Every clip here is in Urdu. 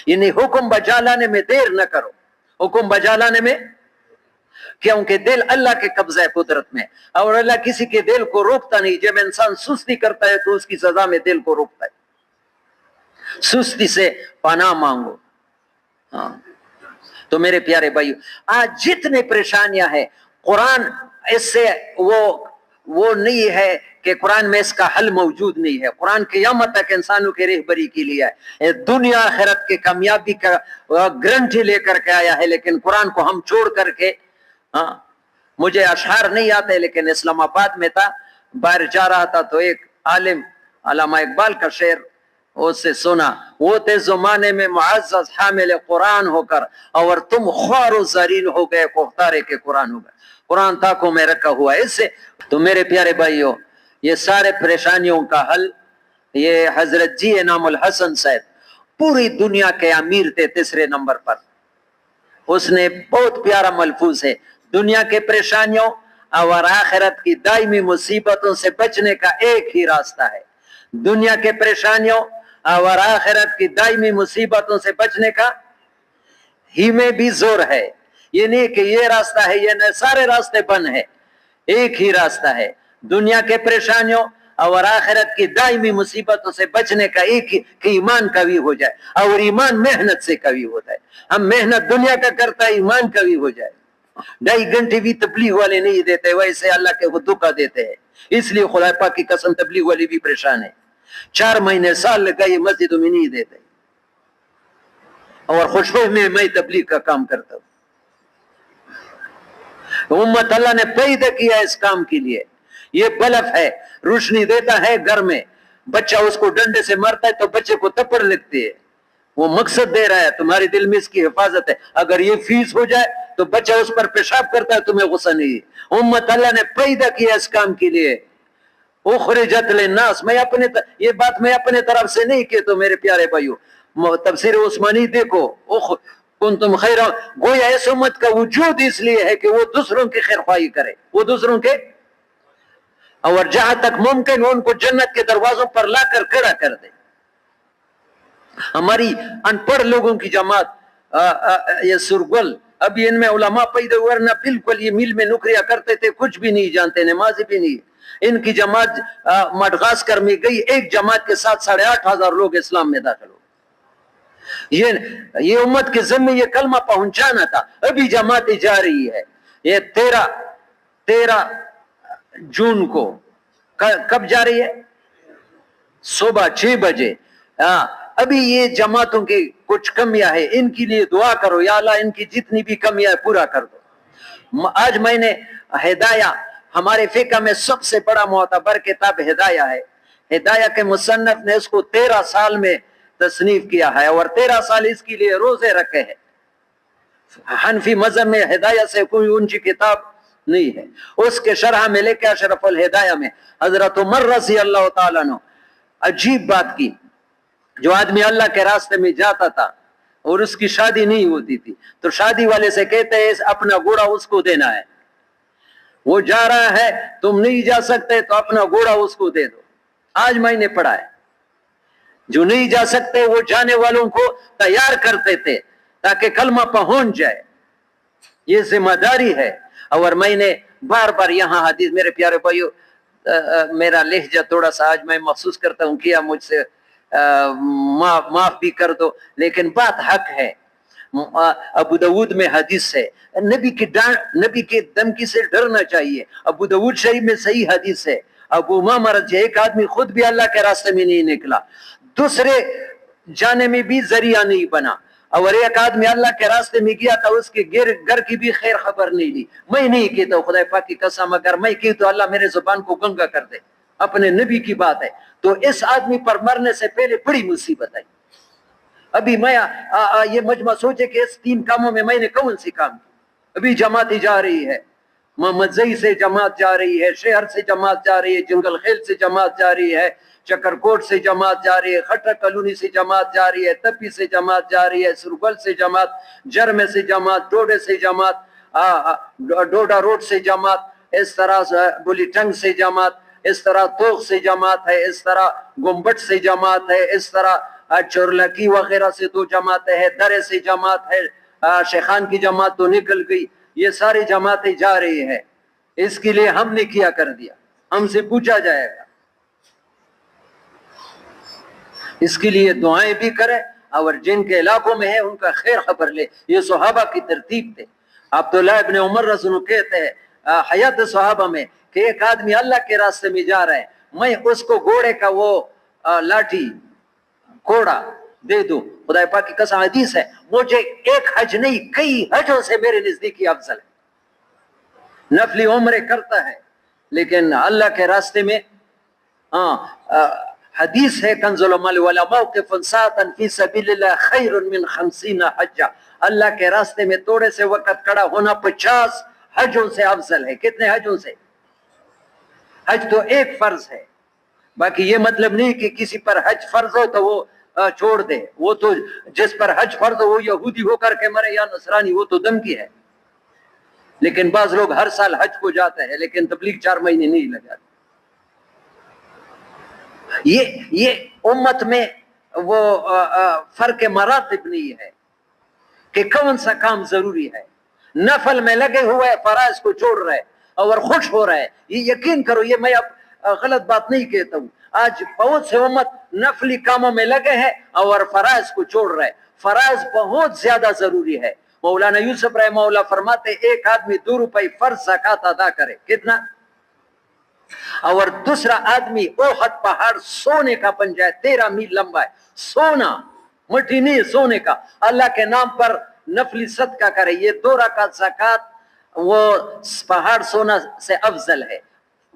یعنی حکم بجا لانے میں دیر نہ کرو، حکم بجا لانے میں، کیونکہ دل اللہ کے قبضہ قدرت میں، اور اللہ کسی کے دل کو روکتا نہیں۔ جب انسان سستی کرتا ہے تو اس کی سزا میں دل کو روکتا ہے۔ سستی سے پناہ مانگو۔ ہاں تو میرے پیارے بھائیو، آج جتنے پریشانیاں ہیں، قرآن اس سے وہ نہیں ہے کہ قرآن میں اس کا حل موجود نہیں ہے۔ قرآن قیامت تک انسانوں کے رہبری کے لیے ہے، دنیا آخرت کے کامیابی کا گارنٹی لے کر کے آیا ہے۔ لیکن قرآن کو ہم چھوڑ کر کے، ہاں مجھے اشعار نہیں آتے، لیکن اسلام آباد میں تھا، باہر جا رہا تھا تو ایک عالم علامہ اقبال کا شعر اس سے سنا، وہ تھے زمانے میں معزز حامل قرآن ہو کر، اور تم خوار و زرین ہو گئے کوختارے کے قرآن ہو گئے۔ قرآن تاکوں میں رکھا ہوا ہے۔ اس سے تو میرے پیارے بھائیوں، یہ سارے پریشانیوں کا حل، یہ حضرت جی انعام الحسن صاحب پوری دنیا کے امیر تھے، تیسرے نمبر پر۔ اس نے بہت پیارا ملفوظ ہے، دنیا کے پریشانیوں اور آخرت کی دائمی مصیبتوں سے بچنے کا ایک ہی راستہ ہے۔ دنیا کے پریشانیوں اور آخرت کی دائمی مصیبتوں سے بچنے کا ہی میں بھی زور ہے۔ یہ نہیں کہ یہ راستہ ہے، یہ نہیں، سارے راستے بند ہیں، ایک ہی راستہ ہے۔ دنیا کے پریشانیوں اور آخرت کی دائمی مصیبتوں سے بچنے کا ایک ہی، کہ ایمان قوی ہو جائے، اور ایمان محنت سے قوی ہوتا ہے۔ ہم محنت دنیا کا کرتا ہے، ایمان قوی ہو جائے۔ 2.5 گھنٹے بھی تبلیغ والے نہیں دیتے، ویسے اللہ کے خود دھوکہ دیتے ہیں۔ اس لیے خدا پاک کی قسم تبلیغ والے بھی پریشان ہیں، 4 مہینے سال لگا یہ مسجدوں میں نہیں دیتے، اور خوشبو میں تبلیغ کا کام کرتا ہوں۔ امت اللہ نے پیدا کیا اس کام کے لیے۔ یہ بلف ہے، روشنی دیتا ہے گھر میں، بچہ اس کو ڈنڈے سے مرتا ہے تو بچے کو تپڑ لگتی ہے، وہ مقصد دے رہا ہے تمہارے دل میں اس کی حفاظت ہے۔ اگر یہ فیس ہو جائے تو بچہ اس پر پیشاب کرتا ہے، تمہیں غصہ نہیں ہے۔ امت اللہ نے پیدا کیا اس کام کے لیے۔ اخرجت للناس، یہ بات میں اپنے طرف سے نہیں کہتا میرے پیارے بھائیو، تفسیر عثمانی دیکھو، کنتم خیر، گویا اس امت کا وجود اس لیے ہے کہ وہ دوسروں کی خیر خواہی کرے، وہ دوسروں کے، اور جہاں تک ممکن ان کو جنت کے دروازوں پر لا کر کھڑا کر دے۔ ہماری ان پڑھ لوگوں کی جماعت، یہ سرگل، ابھی ان میں علماء پیدا ہوئے، ورنہ بالکل یہ میل میں نوکریاں کرتے تھے، کچھ بھی نہیں جانتے، نمازی بھی نہیں۔ ان کی جماعت مڈغاسکر میں گئی، ایک جماعت کے ساتھ 8,500 لوگ اسلام میں داخل ہو۔ یہ امت کے ذمہ یہ کلمہ پہنچانا تھا، ابھی جماعت جا رہی ہے۔ یہ 13 جون کو، کب جا رہی ہے؟ صبح 6 بجے۔ ابھی یہ جماعتوں کی کچھ کمیاں ہیں، ان کے لیے دعا کرو، یا اللہ ان کی جتنی بھی کمیاں پورا کر دو۔ آج میں نے ہدایہ، ہمارے فقہ میں سب سے بڑا معتبر کتاب ہدایہ ہے۔ ہدایہ کے مصنف نے اس کو 13 سال میں تصنیف کیا ہے، اور 13 سال اس کے لیے روزے رکھے ہیں۔ حنفی مذہب میں ہدایہ سے کوئی اونچی کتاب نہیں ہے۔ اس کے شرح میں لے کے اشرف الہدایہ میں حضرت عمر رضی اللہ تعالیٰ نے عجیب بات کی، جو آدمی اللہ کے راستے میں جاتا تھا اور اس کی شادی نہیں ہوتی تھی تو شادی والے سے کہتے ہیں اپنا گھوڑا اس کو دینا ہے، وہ جا رہا ہے، تم نہیں جا سکتے تو اپنا گھوڑا اس کو دے دو۔ آج میں نے پڑھا ہے، جو نہیں جا سکتے وہ جانے والوں کو تیار کرتے تھے تاکہ کلمہ پہنچ جائے، یہ ذمہ داری ہے۔ اور میں نے بار بار یہاں حدیث، میرے پیارے بھائیو، میرا لہجہ تھوڑا سا آج میں محسوس کرتا ہوں، کیا مجھ سے معاف بھی کر دو، لیکن بات حق ہے۔ ابو داود میں حدیث ہے، نبی کی دھمکی سے ڈرنا چاہیے۔ ابو داود شریف میں صحیح حدیث ہے، ابو امامہ رضی، ایک آدمی خود بھی اللہ کے راستے میں نہیں نکلا، دوسرے جانے میں بھی ذریعہ نہیں بنا، اور ایک آدمی اللہ کے راستے میں گیا تھا، اس کے گھر کی بھی خیر خبر نہیں لی۔ میں نہیں کہتا خدا پاک کی قسم، اگر میں کہتا اللہ میرے زبان کو گنگا کر دے، اپنے نبی کی بات ہے، تو اس آدمی پر مرنے سے پہلے بڑی مصیبت ہے۔ ابھی میں یہ مجمع سوچے کہ اس 3 کاموں میں نے کون سی کام کی؟ ابھی جماعت جا رہی ہے، محمد زئی سے جماعت جا رہی ہے، شہر سے جماعت جا رہی ہے، جنگل خیل سے جماعت جا رہی ہے، چکر کوٹ سے جماعت جا رہی ہے، خٹر کالونی سے جماعت جا رہی ہے، تپی سے جماعت جا رہی ہے، سرگل سے جماعت، جرمے سے جماعت، ڈوڈے سے جماعت، ڈوڈا روڈ سے جماعت، اس طرح بلی ٹنگ سے جماعت، اس طرح توخ سے جماعت ہے، اس طرح گمبٹ سے جماعت ہے، اس طرح چورلکی وغیرہ سے 2 جماعتیں ہیں, درے سے جماعت ہے, شیخان کی جماعت تو نکل گئی, یہ ساری جماعتیں جا رہی ہیں. اس کے لیے ہم نے کیا کر دیا, ہم سے پوچھا جائے گا. اس کے لیے دعائیں بھی کریں, اور جن کے علاقوں میں ہے ان کا خیر خبر لے. یہ صحابہ کی ترتیب تھے. عبداللہ ابن عمر رضی اللہ عنہ کہتے ہیں حیات صحابہ میں کہ ایک آدمی اللہ کے راستے میں جا رہا ہے, میں اس کو گھوڑے کا وہ لاٹھی کوڑا دے دوں, خدا پاک کی قسم حدیث ہے, مجھے ایک حج نہیں کئی حجوں سے میرے نزدیک افضل ہے. نفلی عمرے کرتا ہے لیکن اللہ کے راستے میں حدیث ہے کنز المال ولا موقف ساعتا فی سبیل اللہ خیر من 50 حجہ, اللہ کے راستے میں تھوڑے سے وقت کھڑا ہونا 50 حجوں سے افضل ہے. کتنے حجوں سے؟ حج تو ایک فرض ہے, باقی یہ مطلب نہیں کہ کسی پر حج فرض ہو تو وہ چھوڑ دے. وہ تو جس پر حج فرض ہو وہ یہودی ہو کر کے مرے یا نصرانی, وہ تو دھمکی ہے. لیکن بعض لوگ ہر سال حج کو جاتے ہیں لیکن تبلیغ 4 مہینے نہیں لگاتے. یہ امت میں وہ فرق مراتب نہیں ہے کہ کون سا کام ضروری ہے. نفل میں لگے ہوئے فرائض کو چھوڑ رہے اور خوش ہو رہے, یہ یقین کرو, یہ میں اب غلط بات نہیں کہتا ہوں. آج بہت سے امت نفلی کاموں میں لگے ہیں اور فرائض کو چھوڑ رہے. فرائض بہت زیادہ ضروری ہے. مولانا یوسف رحمہ اللہ فرماتے ایک آدمی 2 روپے فرض زکات ادا کرے, کتنا, اور دوسرا آدمی احد پہاڑ سونے کا بن جائے, 13 میل لمبا ہے, سونا, مٹی نہیں, سونے کا, اللہ کے نام پر نفلی صدقہ کرے. یہ 2 رکعت زکات وہ پہاڑ سونا سے افضل ہے.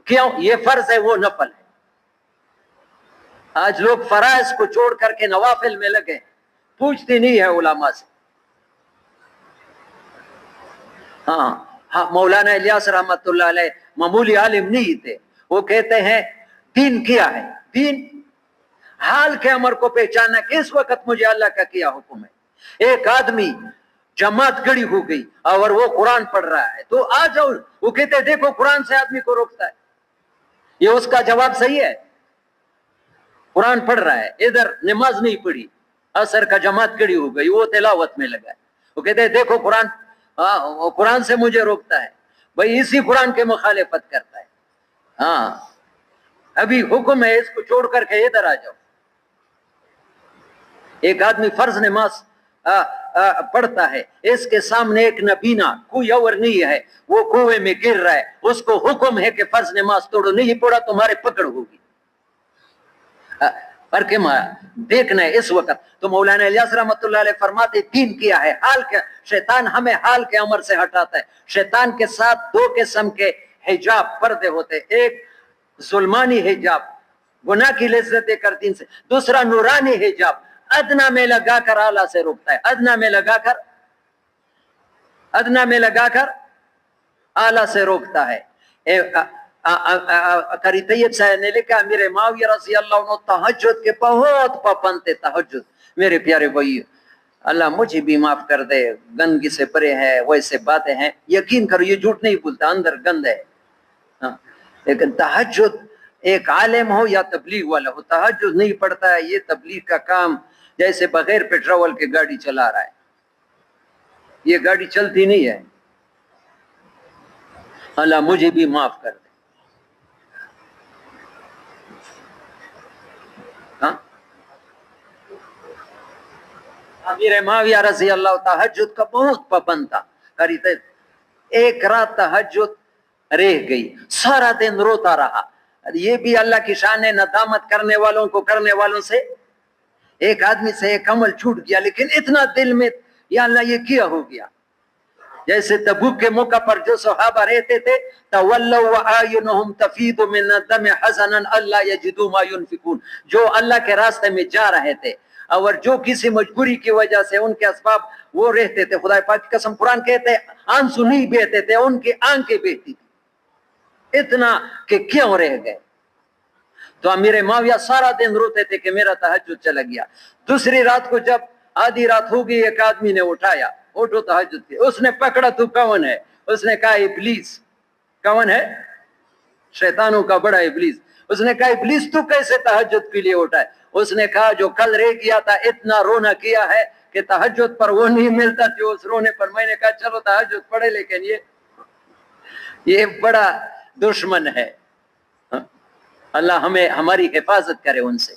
کیوں؟ یہ فرض ہے, وہ نفل ہے. آج لوگ فرائض کو چھوڑ کر کے نوافل میں لگے, پوچھتے نہیں ہے علماء سے. ہاں مولانا الیاس رحمت اللہ علیہ معمولی عالم نہیں تھے. وہ کہتے ہیں دین کیا ہے, دین حال کے امر کو پہچاننا کہ اس وقت مجھے اللہ کا کیا حکم ہے. ایک آدمی جماعت کھڑی ہو گئی اور وہ قرآن پڑھ رہا ہے تو آ جاؤ, وہ کہتے ہیں دیکھو قرآن سے آدمی کو روکتا ہے. یہ اس کا جواب صحیح ہے. قرآن پڑھ رہا ہے, ادھر نماز نہیں پڑھی, عصر کا جماعت کھڑی ہو گئی, وہ تلاوت میں لگا ہے. وہ کہتے ہیں دیکھو قرآن, قرآن سے مجھے روکتا ہے. بھئی اسی قرآن کے مخالفت کرتا ہے. ابھی حکم ہے, اس کو چھوڑ کر کے ادھر آ جاؤ. ایک آدمی فرض نماز پڑھتا ہے, اس کے سامنے ایک نبینا کوئی اور نہیں ہے, وہ کنویں میں گر رہا ہے, اس کو حکم ہے کہ فرض نماز توڑو, نہیں پڑھا تمہارے پکڑ ہوگی. پر کہ دیکھنا ہے اس وقت. تو مولانا الیاس رحمت اللہ علیہ فرماتے دین کیا ہے, حال کے. شیطان ہمیں حال کے امر سے ہٹاتا ہے. شیطان کے ساتھ 2 قسم کے حجاب پردے ہوتے, ایک ظلمانی حجاب گناہ کی لذتیں کرتی سے, دوسرا نورانی حجاب ادنا میں لگا کر اعلیٰ سے روکتا ہے. ادنا میں لگا کر اعلیٰ سے روکتا ہے. قاری طیب صاحب نے لکھا امیر معاویہ رضی اللہ عنہ تہجد کے بہت پابند تھے. تہجد میرے پیارے بھائی, اللہ مجھے بھی معاف کر دے, گندگی سے پرے ہے, ویسے باتیں ہیں, یقین کرو یہ جھوٹ نہیں بولتا, اندر گند ہے. لیکن تہجد ایک عالم ہو یا تبلیغ والا ہو, تہجد نہیں پڑتا ہے, یہ تبلیغ کا کام جیسے بغیر پیٹرول کے گاڑی چلا رہا ہے. یہ گاڑی چلتی نہیں ہے. اللہ مجھے بھی معاف کر دے. امیر معاویہ رضی اللہ تہجد کا بہت پابند تھا. ایک رات تہجد رہ گئی, سارا دن روتا رہا. یہ بھی اللہ کی شان ہے, ندامت کرنے والوں کو کرنے والوں سے. ایک آدمی سے ایک عمل چھوٹ گیا لیکن اتنا دل میں یا اللہ یہ کیا ہو گیا. جیسے تبوک کے موقع پر جو صحابہ رہتے تھے, تولوا واعینہم تفیض من الدم حزنا الا یجدوا ما ينفقون, جو اللہ کے راستے میں جا رہے تھے اور جو کسی مجبوری کی وجہ سے ان کے اسباب وہ رہتے تھے, خدا پاک کی قسم قرآن کہتے ہیں آنسو نہیں بہتے تھے, ان کی آنکھیں بہتی تھی, اتنا کہ کیوں رہ گئے. تو امیر معاویہ سارا دن روتے تھے کہ میرا تہجد چلا گیا. دوسری رات کو جب آدھی رات ہو گئی, ایک آدمی نے اٹھایا, اٹھو تہجد کی. اس نے پکڑا, تو کون ہے؟ اس نے کہا ابلیس. کون ہے؟ شیطانوں کا بڑا ابلیس. اس نے کہا ابلیس تو کیسے تہجد کے لیے اٹھا ہے؟ اس نے کہا جو کل رہ گیا تھا اتنا رونا کیا ہے کہ تہجد پر وہ نہیں ملتا جو اس رونے پر. میں نے کہا چلو تہجد پڑھے, لیکن یہ بڑا دشمن ہے. اللہ ہمیں ہماری حفاظت کرے ان سے.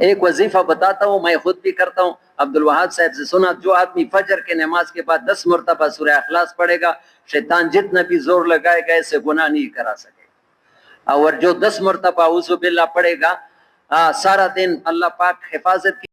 ایک وظیفہ بتاتا ہوں, میں خود بھی کرتا ہوں, عبد الوہاب صاحب سے سنا, جو آدمی فجر کے نماز کے بعد 10 مرتبہ سورہ اخلاص پڑھے گا, شیطان جتنا بھی زور لگائے گا ایسے گناہ نہیں کرا سکے. اور جو 10 مرتبہ اعوذ باللہ پڑھے گا, سارا دن اللہ پاک حفاظت کی